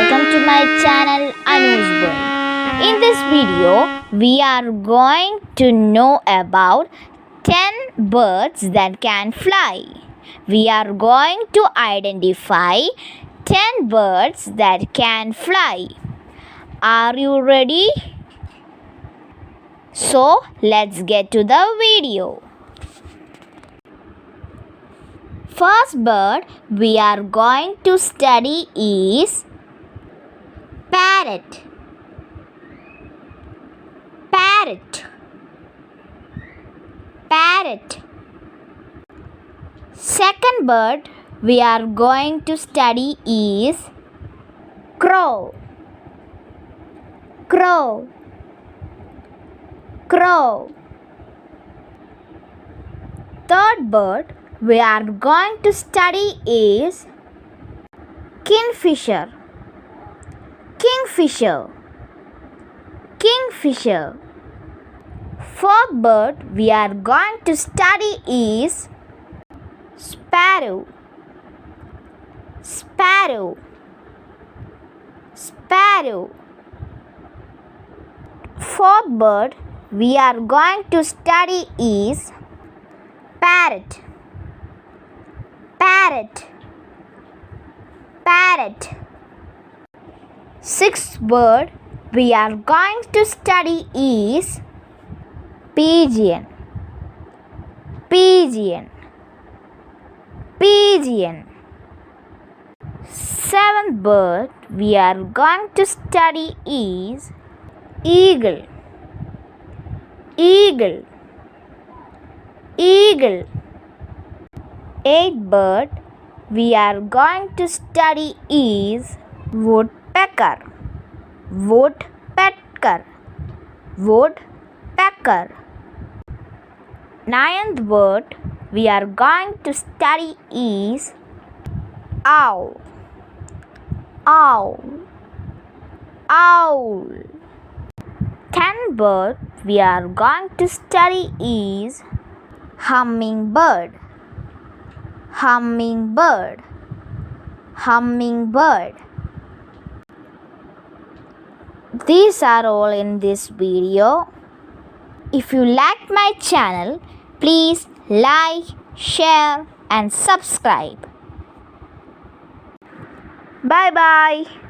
welcome to my channel Anu's World. In this video, we are going to know about 10 birds that can fly. We are going to identify 10 birds that can fly. Are you ready? So, let's get to the video. First bird we are going to study is parrot. Parrot. Parrot. Second bird we are going to study is crow. Crow. Crow. Third bird we are going to study is kingfisher. Kingfisher. Kingfisher. Fourth bird we are going to study is sparrow. Sparrow. Sparrow. Fourth bird we are going to study is parrot. Parrot. Parrot. Sixth bird we are going to study is pigeon. Pigeon. Pigeon. Seventh bird we are going to study is eagle. Eagle. Eagle. Eighth bird we are going to study is woodpecker. Woodpecker. Woodpecker. Ninth bird we are going to study is owl. Owl. Owl. Tenth bird we are going to study is hummingbird. Hummingbird. Hummingbird. These are all in this video. If you like my channel, please like, share and subscribe. Bye bye.